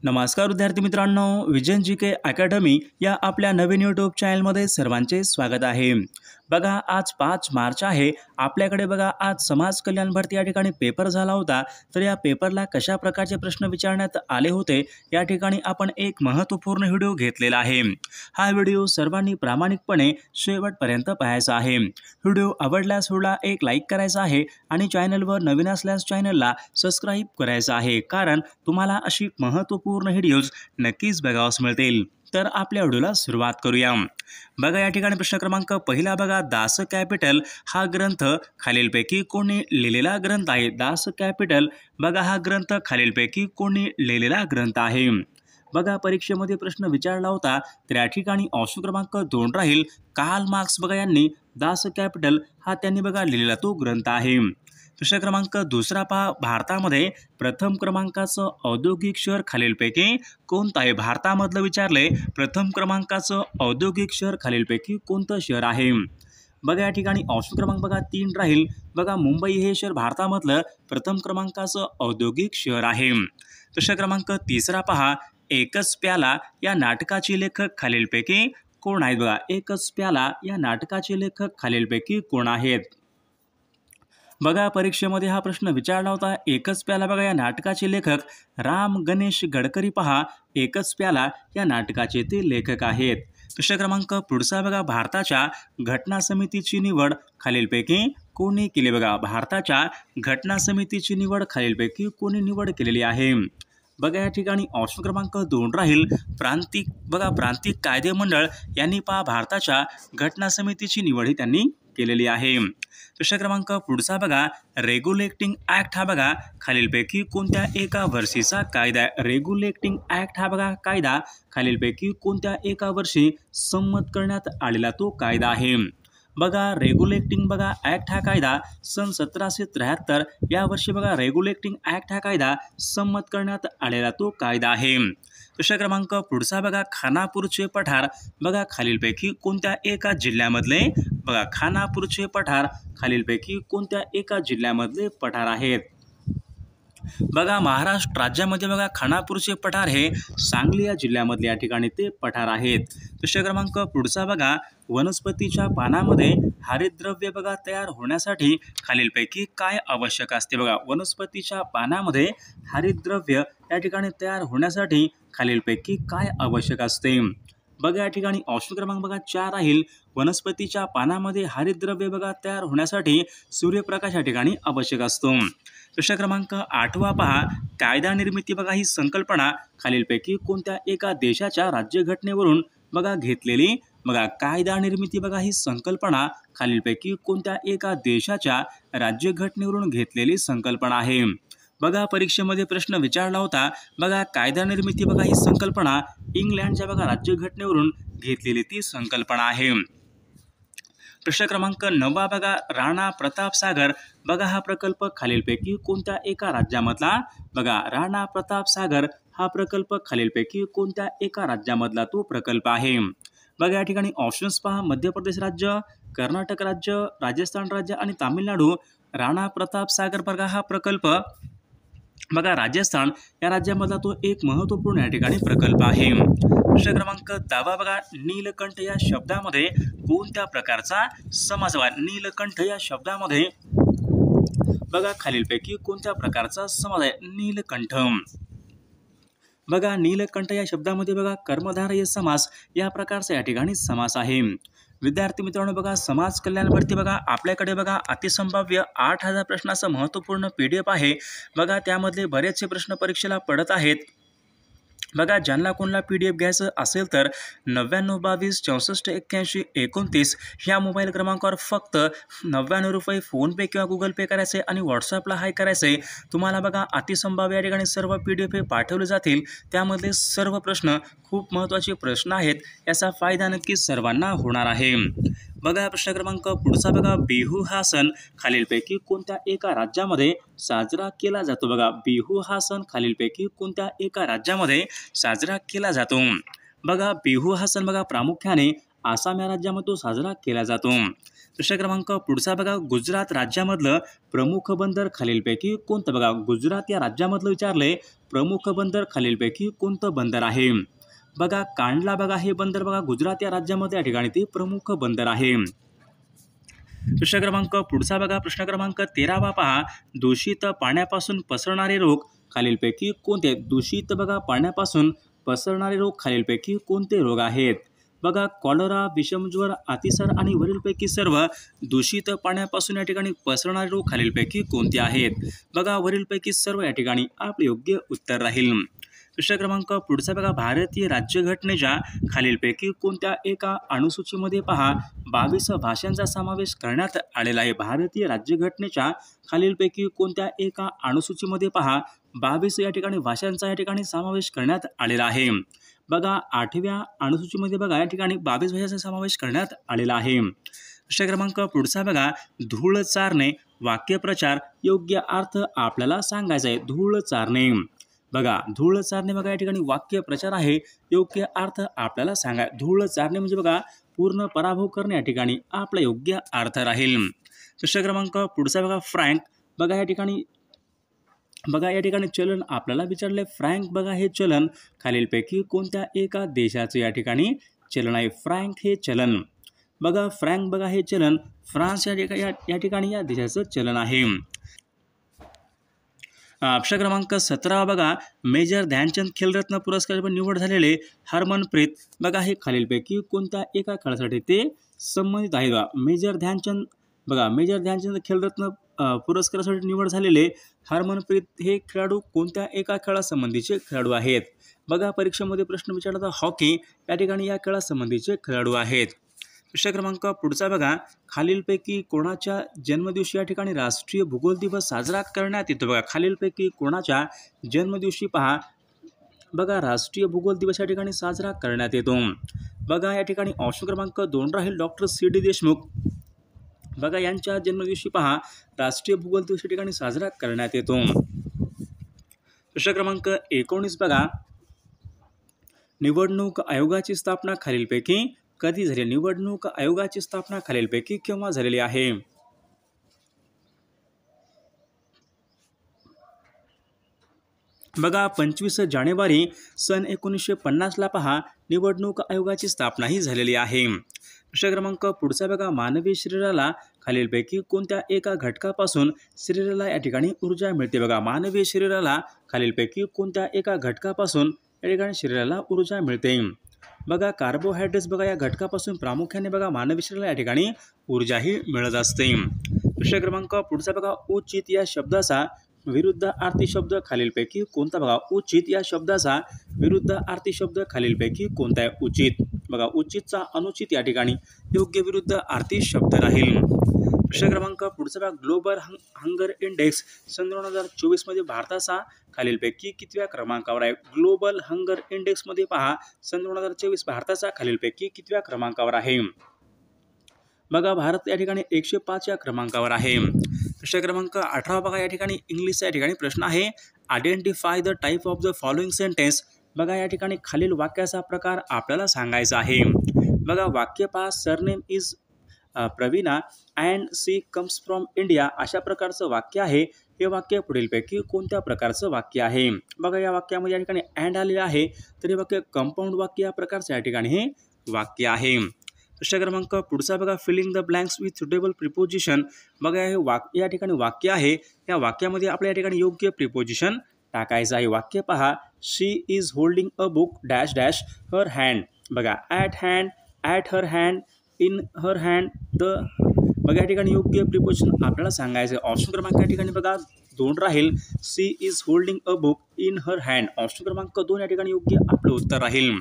नमस्कार विद्यार्थी मित्रांनो, विजन जीके अकॅडमी या आपल्या नवीन यूट्यूब चॅनलमध्ये सर्वांचे स्वागत आहे। बघा आज 5 मार्च आहे। आपल्याकडे बघा आज समाज कल्याण भरती या ठिकाणी पेपर झाला होता। तर या पेपरला कशा प्रकारचे प्रश्न विचारण्यात आले होते या ठिकाणी आपण एक महत्त्वपूर्ण व्हिडिओ घेतलेला आहे। हा व्हिडिओ सर्वांनी प्रामाणिकपणे शेवटपर्यंत पाहायचा आहे। व्हिडिओ आवडल्यास व्हिडिओला एक लाईक करायचा आहे आणि चॅनलवर नवीन असल्यास चॅनलला सबस्क्राइब करायचं आहे, कारण तुम्हाला अशी महत्त्वपूर्ण व्हिडिओज नक्कीच बघावयास मिळतील। तर आपल्या व्हिडिओला सुरुवात करूया। बघा या ठिकाणी प्रश्न क्रमांक पहिला बघा, दास कॅपिटल हा ग्रंथ खालीलपैकी कोणी लिहिलेला ग्रंथ आहे? दास कॅपिटल बघा हा ग्रंथ खालीलपैकी कोणी लिहिलेला ग्रंथ आहे? बघा परीक्षेमध्ये प्रश्न विचारला होता, तर या ठिकाणी ऑप्शन क्रमांक 2 राहील कार्ल मार्क्स बघा यांनी दास कॅपिटल हा त्यांनी बघा लिहिलेला तो ग्रंथ आहे। प्रश्न क्रमांक दुसरा पहा, भारतामध्ये प्रथम क्रमांकाचं औद्योगिक शहर खालीलपैकी कोणतं आहे? भारतामधलं विचारले प्रथम क्रमांकाचं औद्योगिक शहर खालीलपैकी कोणतं शहर आहे? बघा या ठिकाणी ऑप्शन क्रमांक बघा 3 राहील बघा, मुंबई हे शहर भारतामधलं प्रथम क्रमांकाचं औद्योगिक शहर आहे। प्रश्न क्रमांक तिसरा पहा, एकच प्याला या नाटकाचे लेखक खालीलपैकी कोण आहेत? बघा एकच प्याला या नाटकाचे लेखक खालीलपैकी कोण आहेत? बघा परीक्षेमध्ये हा प्रश्न विचारला होता। एकच प्याला बघा या नाटकाचे लेखक राम गणेश गडकरी पहा एकच प्याला या नाटकाचे ते लेखक आहेत। प्रश्न क्रमांक पुढचा बघा, भारताच्या घटना समितीची निवड खालीलपैकी कोणी केली? बघा भारताच्या घटना समितीची निवड खालीलपैकी कोणी निवड केलेली आहे? बघा या ठिकाणी ऑप्शन क्रमांक 2 राहील प्रांतिक कायदे मंडळ यांनी पहा भारताच्या घटना समितीची निवड ही त्यांनी केलेली आहे। प्रश्न क्रमांक पुढचा बघा, रेग्युलेटिंग ऍक्ट हा बघा खालीलपैकी कोणत्या एका वर्षीचा कायदा आहे? रेग्युलेटिंग ऍक्ट हा बघा कायदा खालीलपैकी कोणत्या एका वर्षी संमत करण्यात आलेला तो कायदा आहे? बघा रेग्युलेटिंग बघा ऍक्ट हा कायदा सन 1773 या वर्षी बघा रेग्युलेटिंग ऍक्ट हा कायदा संमत करण्यात आलेला तो कायदा आहे। प्रश्न क्रमांक पुढचा बघा, खानापूरचे पठार बघा खालीलपैकी कोणत्या एका जिल्ह्यामधले? बघा खानापूरचे पठार खालीलपैकी कोणत्या एका जिल्ह्यामधले पठार आहेत? बघा महाराष्ट्र राज्यामध्ये बघा खानापूरचे पठार हे सांगली या जिल्ह्यामधले या ठिकाणी ते पठार आहेत। प्रश्न क्रमांक पुढचा बघा, वनस्पतीच्या पानामध्ये हरितद्रव्य बघा तयार होण्यासाठी खालीलपैकी काय आवश्यक असते? बघा वनस्पतीच्या पानामध्ये हरितद्रव्य या ठिकाणी तयार होण्यासाठी खालीलपैकी काय आवश्यक असते? बघा या ठिकाणी ऑप्शन क्रमांक बघा 4 राहील वनस्पतीच्या पानामध्ये हरितद्रव्य बघा तयार होण्यासाठी सूर्यप्रकाश या ठिकाणी आवश्यक असतो। प्रश्न क्रमांक 8 पहा, कायदा निर्मिती बघा ही संकल्पना खालीलपैकी कोणत्या एका देशाच्या राज्यघटनेवरून बघा घेतलेली? बघा कायदा निर्मिती बघा ही संकल्पना खालीलपैकी कोणत्या एका देशाच्या राज्यघटनेवरून घेतलेली संकल्पना आहे? बघा परीक्षेमध्ये प्रश्न विचारला होता, बघा कायदा निर्मिती बघा ही संकल्पना इंग्लंडच्या बघा राज्यघटनेवरून घेतलेली ती संकल्पना आहे। प्रश्न क्रमांक 9 बघा, राणा प्रताप सागर बघा हा प्रकल्प खालीलपैकी कोणत्या एका राज्यामधला? बघा राणा प्रताप सागर हा प्रकल्प खालीलपैकी कोणत्या एका राज्यामधला तो प्रकल्प आहे? बघा या ठिकाणी ऑप्शन्स पहा, मध्य प्रदेश राज्य, कर्नाटक राज्य, राजस्थान राज्य आणि तामिळनाडू। राणा प्रताप सागर बघा हा प्रकल्प बघा राजस्थान या राज्यामधला तो एक महत्त्वपूर्ण या ठिकाणी प्रकल्प आहे। प्रश्न क्रमांक 10 बघा, नीलकंठ या शब्दामध्ये कोणत्या प्रकारचा समास? नीलकंठ या शब्दामध्ये बघा खालीलपैकी कोणत्या प्रकारचा समास आहे? नीलकंठ बघा नीलकंठ या शब्दामध्ये बघा कर्मधारय समास या प्रकारचा या ठिकाणी समास आहे। विद्यार्थी मित्रांनो बघा समाज कल्याण भरती बघा आपल्याकडे बघा अतिसंभाव्य 8000 प्रश्नाचं महत्त्वपूर्ण PDF आहे। बघा त्यामधले बरेचसे प्रश्न परीक्षेला पडत आहेत। बघा ज्यांना कोणाला PDF घ्यायचं असेल तर 9922 64 81 29 ह्या मोबाईल क्रमांकावर फक्त 99 रुपये फोनपे किंवा गुगल पे करायचे आणि व्हॉट्सअपला हाय करायचे। तुम्हाला बघा अतिसंभाव्य या ठिकाणी सर्व PDF पाठवले जातील। त्यामधले सर्व प्रश्न खूप महत्त्वाचे प्रश्न आहेत, याचा फायदा नक्कीच सर्वांना होणार आहे। बघा प्रश्न क्रमांक पुढचा बघा, बिहू हा सण खालीलपैकी कोणत्या एका राज्यामध्ये साजरा केला जातो? बघा बिहू हा सण खालीलपैकी कोणत्या एका राज्यामध्ये साजरा केला जातो? बघा बिहू हा सण बघा प्रामुख्याने आसाम या राज्यामध्ये तो साजरा केला जातो। प्रश्न क्रमांक पुढचा बघा, गुजरात राज्यामधलं प्रमुख बंदर खालीलपैकी कोणतं? बघा, गुजरात या राज्यामधलं विचारले प्रमुख बंदर खालीलपैकी कोणतं बंदर आहे? बघा, कांडला बघा हे बंदर बघा गुजरात या राज्यामध्ये या ठिकाणी ते प्रमुख बंदर आहे. प्रश्न क्रमांक पुढचा बघा, प्रश्न क्रमांक 13 पहा, दूषित पाण्यापासून पसरणारे रोग खालीलपैकी कोणते? दूषित बघा पाण्यापासून पसरणारे रोग खालीलपैकी कोणते रोग आहेत? बघा, कॉलरा, विषमज्वर, अतिसार आणि वरीलपैकी सर्व दूषित पाण्यापासून या ठिकाणी पसरणारे रोग खालीलपैकी कोणते आहेत? बघा, वरीलपैकी सर्व या ठिकाणी आपले योग्य उत्तर राहील. प्रश्न क्रमांक पुढचा बघा, भारतीय राज्यघटनेच्या खालीलपैकी कोणत्या एका अनुसूचीमध्ये पहा 22 भाषांचा समावेश करण्यात आलेला आहे? भारतीय राज्यघटनेच्या खालीलपैकी कोणत्या एका अनुसूचीमध्ये पहा 22 या ठिकाणी भाषांचा या ठिकाणी समावेश करण्यात आलेला आहे? बघा, 8व्या अनुसूचीमध्ये बघा या ठिकाणी 22 भाषांचा समावेश करण्यात आलेला आहे. प्रश्न क्रमांक पुढचा बघा, धूळ चारणे वाक्यप्रचार योग्य अर्थ आपल्याला सांगायचा आहे. धूळ चारणे बघा, धूळ चारणे बघा या ठिकाणी वाक्य प्रचार आहे. योग्य अर्थ आपल्याला सांगा. धूळ चारणे म्हणजे बघा पूर्ण पराभव करणे या ठिकाणी आपला योग्य अर्थ राहील. प्रश्न क्रमांक पुढचा बघा, फ्रँक बघा या ठिकाणी चलन आपल्याला ठिकाणी फ्रँक बघा हे चलन खालीलपैकी कोणत्या एका देशाचे या ठिकाणी चलन आहे? फ्रँक हे चलन बघा, फ्रँक बघा हे चलन फ्रान्स या ठिकाणी या देशाचं चलन आहे. प्रश्न क्रमांक 17 बघा, मेजर ध्यानचंद खेलरत्न पुरस्कार निवड झालेले हरमनप्रीत बघा हे खालीलपैकी कोणत्या एका खेळासाठी ते संबंधित आहे? मेजर ध्यानचंद खेलरत्न पुरस्कारासाठी निवड झालेले हरमनप्रीत हे खेळाडू कोणत्या एका खेळासंबंधीचे खेळाडू आहेत? बघा, परीक्षेमध्ये प्रश्न विचारला हॉकी या ठिकाणी या खेळासंबंधीचे खेळाडू आहेत. प्रश्न क्रमांक पुढचा बघा, खालीलपैकी कोणाच्या जन्मदिवशी या ठिकाणी राष्ट्रीय भूगोल दिवस साजरा करण्यात येतो? बघा, खालीलपैकी कोणाच्या जन्मदिवशी पहा बघा राष्ट्रीय भूगोल दिवस या ठिकाणी साजरा करण्यात येतो? बघा, या ठिकाणी ऑप्शन क्रमांक 2 राहील डॉक्टर C.D. देशमुख बघा यांच्या जन्मदिवशी पहा राष्ट्रीय भूगोल दिवस या ठिकाणी साजरा करण्यात येतो. प्रश्न क्रमांक 19 बघा, निवडणूक आयोगाची स्थापना खालीलपैकी कधी झाली? निवडणूक आयोगाची स्थापना खालीलपैकी केव्हा झालेली आहे? बघा, 25 जानेवारी सन 1950 पहा निवडणूक आयोगाची स्थापना ही झालेली आहे. प्रश्न क्रमांक पुढचा बघा, मानवी शरीराला खालीलपैकी कोणत्या एका घटकापासून शरीराला या ठिकाणी ऊर्जा मिळते? बघा, मानवी शरीराला खालीलपैकी कोणत्या एका घटकापासून या ठिकाणी शरीराला ऊर्जा मिळते? बघा, कार्बोहायड्रेट्स बघा या घटकापासून प्रामुख्याने बघा मानवी शरीराला या ठिकाणी ऊर्जाही मिळत असते. प्रश्न क्रमांक पुढचा बघा, उचित या शब्दाचा विरुद्धार्थी शब्द खालीलपैकी कोणता? बघा, उचित या शब्दाचा विरुद्धार्थी शब्द खालीलपैकी कोणता आहे? उचित बघा, उचितचा अनुचित या ठिकाणी योग्य विरुद्धार्थी शब्द राहील. प्रश्न क्रमांक पुढचा बघा, ग्लोबल हंगर इंडेक्स सन 2024 मध्ये भारताचा खालीलपैकी कितव्या क्रमांकावर आहे? ग्लोबल हंगर इंडेक्स मध्ये पहा सन 2024 भारताचा खालीलपैकी कितव्या क्रमांकावर आहे? बघा, भारत या ठिकाणी 105 या क्रमांकावर आहे. प्रश्न क्रमांक 18 बघा या ठिकाणी इंग्लिशचा या ठिकाणी प्रश्न आहे. Identify the type of the following sentence बघा या ठिकाणी खालील वाक्याचा प्रकार आपल्याला सांगायचा आहे. बघा, वाक्य पहा, surname is Praveena and she comes from India अशा प्रकारचं वाक्य आहे. हे वाक्य पुढीलपैकी कोणत्या प्रकारचं वाक्य आहे? बघा, या वाक्यामध्ये या ठिकाणी अँड आलेलं आहे तर हे वाक्य कंपाऊंड वाक्य या प्रकारचं या ठिकाणी हे वाक्य आहे. प्रश्न क्रमांक पुढचा बघा, filling the blanks with suitable preposition बघा हे या ठिकाणी वाक्य आहे. या वाक्यामध्ये आपल्या या ठिकाणी योग्य प्रिपोजिशन टाकायचं आहे. वाक्य पहा, she is holding a book dash dash her hand बघा at hand at her hand in her hand the बघा या ठिकाणी योग्य प्रिपोजिशन आपल्याला सांगायचं आहे. ऑप्शन क्रमांक या ठिकाणी बघा 2 राहील. She is holding a book in her hand option क्रमांक 2 या ठिकाणी योग्य आपलं उत्तर राहील.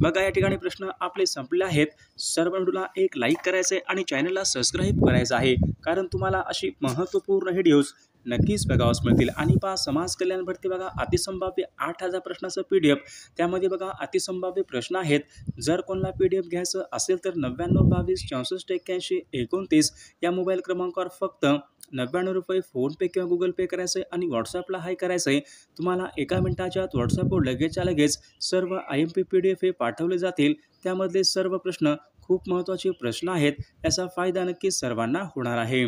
बघा, या ठिकाणी प्रश्न आपले संपले आहेत. सर्व व्हिडिओला एक लाईक करायचं आहे आणि चॅनलला सबस्क्राईब करायचं आहे, कारण तुम्हाला अशी महत्त्वपूर्ण व्हिडिओज नक्कीच बघावयास मिळतील. आणि पहा, समाज कल्याण भरती बघा अतिसंभाव्य 8000 प्रश्नाचं PDF त्यामध्ये बघा अतिसंभाव्य प्रश्न आहेत. जर कोणाला PDF घ्यायचं असेल तर 99 22 64 81 29 या मोबाईल क्रमांकावर फक्त 99 रुपये फोनपे किंवा गुगल पे करायचं आहे आणि व्हॉट्सअपला हाय करायचं आहे. तुम्हाला 1 मिनिटाच्या आत व्हॉट्सअपवर लगेचच्या लगेच सर्व IMP PDF हे पाठवले जातील. त्यामधले सर्व प्रश्न खूप महत्त्वाचे प्रश्न आहेत, याचा फायदा नक्कीच सर्वांना होणार आहे.